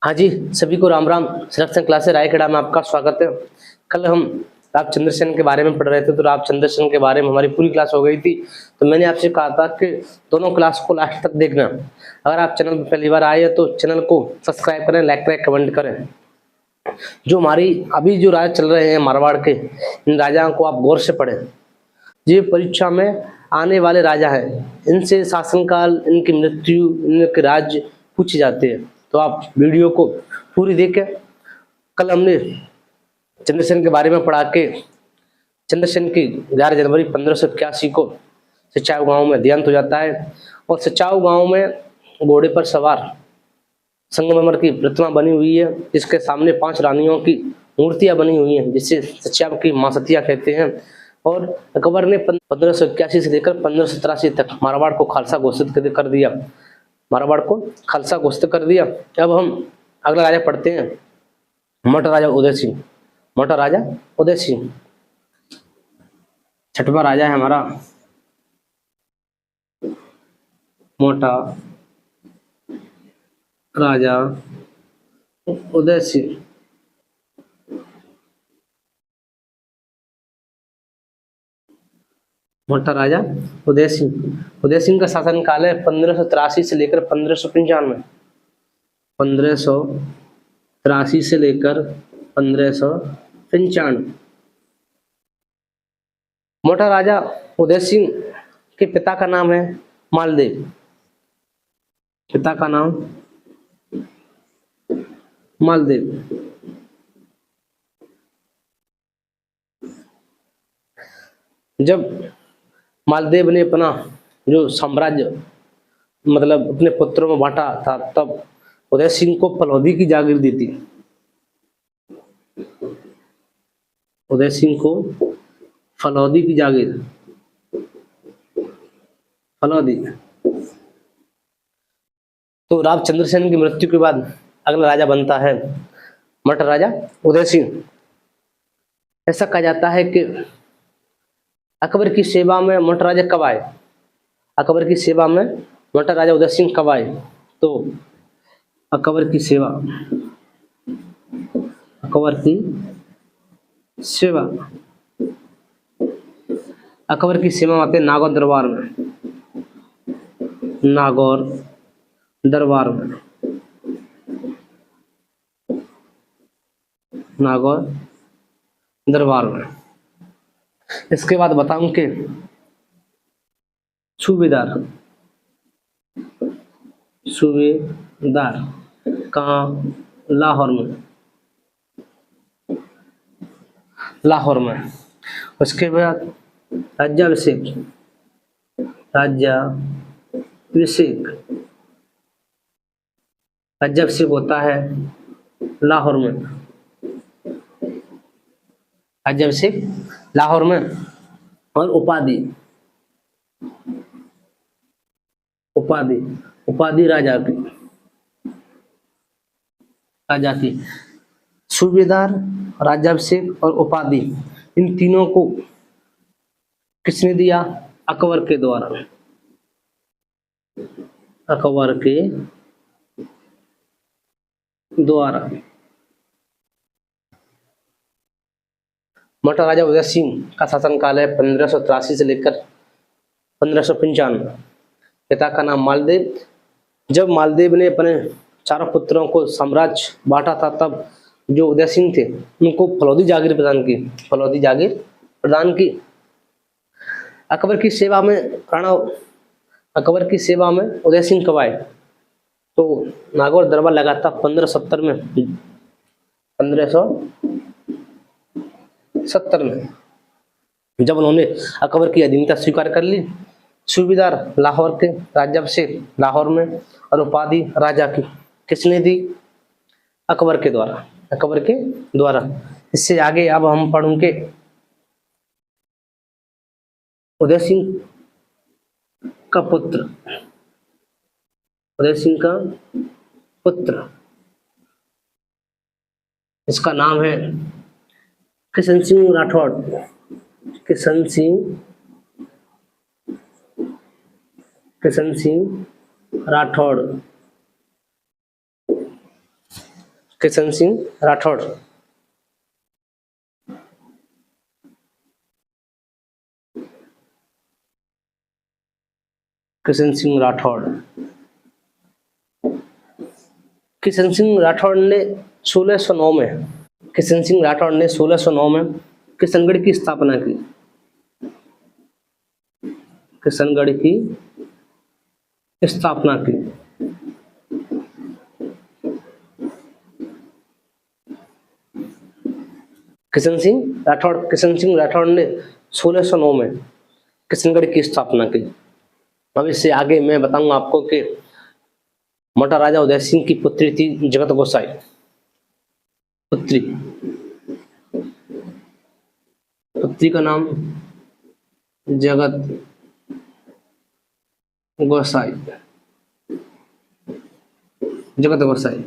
हाँ जी, सभी को राम राम। सिलेक्शन क्लासेस रायखेड़ा में आपका स्वागत है। कल हम राव चंद्रसेन के बारे में पढ़ रहे थे, तो राव चंद्रसेन के बारे में हमारी पूरी क्लास हो गई थी। तो मैंने आपसे कहा था कि दोनों क्लास को लास्ट तक देखना। अगर आप चैनल पर पहली बार आए हैं तो चैनल को सब्सक्राइब करें, लाइक करें, कमेंट करें। जो हमारी अभी जो राजा चल रहे हैं मारवाड़ के, इन राजाओं को आप गौर से पढ़ें। ये परीक्षा में आने वाले राजा हैं, इनसे शासनकाल, इनकी मृत्यु, इनके राज्य पूछे जाते हैं। तो आप वीडियो को पूरी देखें। कल हमने चंद्रसेन के बारे में पढ़ा के चंद्रसेन की 11 जनवरी 1581 को सिचाऊ गांव में देहांत हो जाता है। और सिचाऊ गांव में घोड़े पर सवार संगमरमर की प्रतिमा बनी हुई है, जिसके सामने 5 रानियों की मूर्तियां बनी हुई हैं, जिसे सिचाऊ की मां सतिया कहते हैं। और अकबर ने 1581 से लेकर 1583 तक मारवाड़ को खालसा घोषित कर दिया। मारवाड़ को खालसा घोषित कर दिया। अब हम अगला राजा पढ़ते हैं, मोटा राजा उदय सिंह। मोटा राजा उदय सिंह 6वां राजा है हमारा, मोटा राजा उदय सिंह। मोटा राजा उदय सिंह। उदय सिंह का शासन काल है 1583 से लेकर 1595। 1583 से लेकर 1595। मोटा राजा उदय सिंह के पिता का नाम है मालदेव। पिता का नाम मालदेव। जब मालदेव ने अपना जो साम्राज्य मतलब अपने पुत्रों में बांटा था, तब उदय सिंह को फलौदी की जागीर दी थी। उदय सिंह को फलौदी की जागीर, फलौदी। तो राव चंद्रसेन की मृत्यु के बाद अगला राजा बनता है मोटा राजा उदय सिंह। ऐसा कहा जाता है कि अकबर की सेवा में मोटा राजा कब आए? अकबर की सेवा में मोटा राजा उदय सिंह कब आए? तो अकबर की सेवा, अकबर की सेवा, अकबर की सेवा आते नागौर दरबार में। नागौर दरबार में, नागौर दरबार में। इसके बाद बताऊं कि सूबेदार, सूबेदार कहाँ? लाहौर में, लाहौर में। उसके बाद राज्याभिषेक, राज्याभिषेक, राज्याभिषेक होता है लाहौर में। राज्याभिषेक लाहौर में। और उपाधि, उपाधि, उपाधि राजा की, राजा की। सूबेदार, राज्याभिषेक और उपाधि, इन तीनों को किसने दिया? अकबर के द्वारा। अकबर के द्वारा। मोटा राजा उदय सिंह का शासनकाल है 1583 से लेकर 1595। पिता का नाम मालदेव। जब मालदेव ने अपने 4 पुत्रों को साम्राज्य बांटा था, तब जो उदय सिंह थे उनको फलौदी जागीर प्रदान की, फलौदी जागीर प्रदान की। अकबर की सेवा में राणा, अकबर की सेवा में उदय सिंह कब आए? तो नागौर दरबार लगा था 1570 में, 1570 में, जब उन्होंने अकबर की अधीनता स्वीकार कर ली। सूबेदार लाहौर के, राज्याभिषेक लाहौर में, और उपाधि राजा की किसने दी? अकबर के द्वारा, अकबर के द्वारा। इससे आगे अब हम पढ़ेंगे उदय सिंह का पुत्र, उदय सिंह का पुत्र, इसका नाम है किशन सिंह राठौड़। किशन सिंह, किशन सिंह राठौड़। किशन सिंह राठौड़। किशन सिंह राठौड़। किशन सिंह राठौड़ ने 1609 में किशन सिंह राठौड़ ने 1609 में किशनगढ़ की स्थापना की। किशनगढ़ की स्थापना की। किशन सिंह राठौड़ ने 1609 में किशनगढ़ की स्थापना की। अब इससे आगे मैं बताऊंगा आपको कि मोटा राजा उदय सिंह की पुत्री थी जगत गोसाई। पुत्री का नाम जगत गोसाई। जगत गोसाई।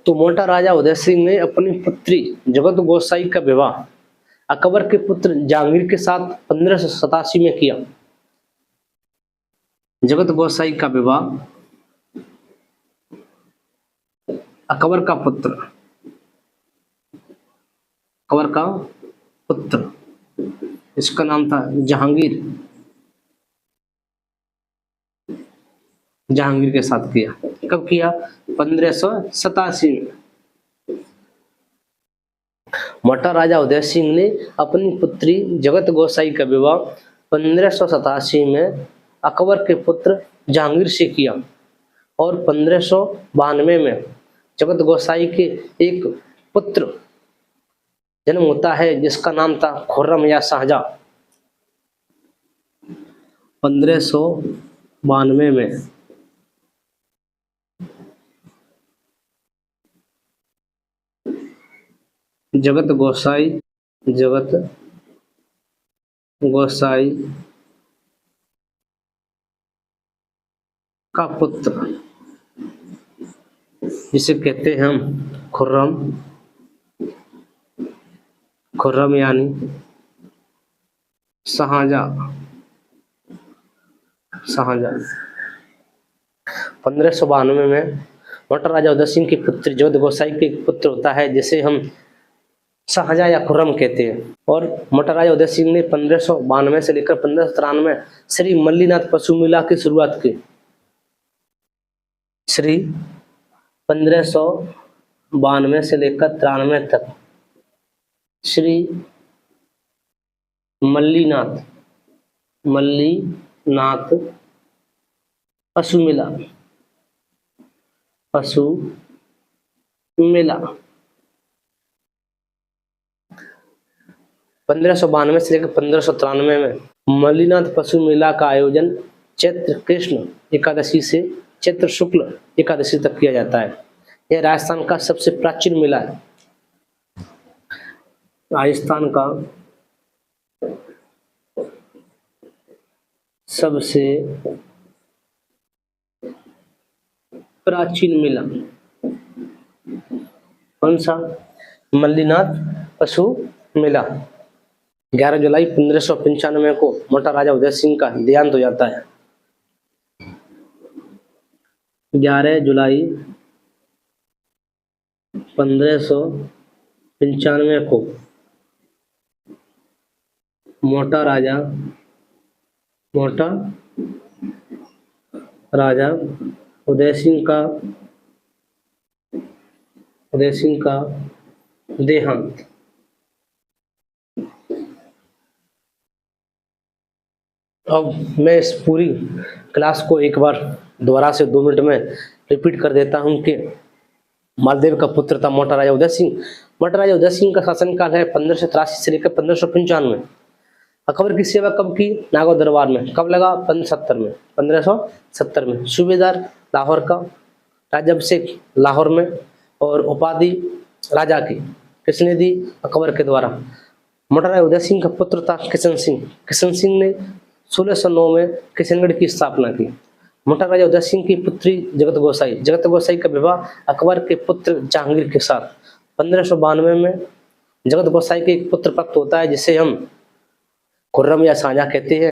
तो मोटा राजा उदय सिंह ने अपनी पुत्री जगत गोसाई का विवाह अकबर के पुत्र जहांगीर के साथ 1587 में किया। जगत गोसाई का विवाह अकबर का पुत्र इसका नाम था जहांगीर के साथ किया। कब किया? 1587 में। मोटा राजा उदय सिंह ने अपनी पुत्री जगत गोसाई का विवाह 1587 में अकबर के पुत्र जहांगीर से किया और 1592 में जगत गोसाई के एक पुत्र जन्म होता है जिसका नाम था खुर्रम या शाहजहां। 1592 में जगत गोसाई का पुत्र जिसे कहते हैं हम खुर्रम यानी शाहजहां। 1592 में मोटा राजा उदय सिंह की पुत्री जगत गोसाई के एक पुत्र होता है जिसे हम शाहजहां या खुर्रम कहते हैं। और मोटा राजा उदय सिंह ने 1592 से लेकर 1593 में श्री मल्लीनाथ पशु मेला की शुरुआत की। श्री 1592 से लेकर 93 तक श्री मल्लीनाथ पशु मेला 1592 से लेकर 1593 में मल्लीनाथ पशु मेला का आयोजन चैत्र कृष्ण एकादशी से चैत्र शुक्ल एकादशी तक किया जाता है। यह राजस्थान का सबसे प्राचीन मेला है। राजस्थान का सबसे प्राचीन मेला कौन सा? मल्लीनाथ पशु मेला। 11 जुलाई 1595 को मोटा राजा उदय सिंह का देहांत हो जाता है। 11 जुलाई 1595 को मोटा राजा उदय सिंह का देहांत। अब मैं इस पूरी क्लास को एक बार दोबारा से 2 मिनट में रिपीट कर देता हूं कि मालदेव का पुत्र था मोटा राजा उदय सिंह। मोटा राजा उदय सिंह का शासनकाल है 1583 से लेकर 1595। अकबर की सेवा कब की? नागौर दरबार में। कब लगा? 1570 में। सूबेदार लाहौर का, राज्याभिषेक लाहौर में और उपाधि राजा की किसने दी? अकबर के द्वारा। मोटा राजा उदय सिंह का पुत्र था किशन सिंह ने 1609 में किशनगढ़ की स्थापना की। मोटा राजा उदय सिंह की पुत्री जगत गोसाई का विवाह अकबर के पुत्र जहांगीर के साथ 1592 में जगत गोसाई के एक पुत्र प्राप्त होता है जिसे हम खुर्रम या शाहजहां कहते हैं।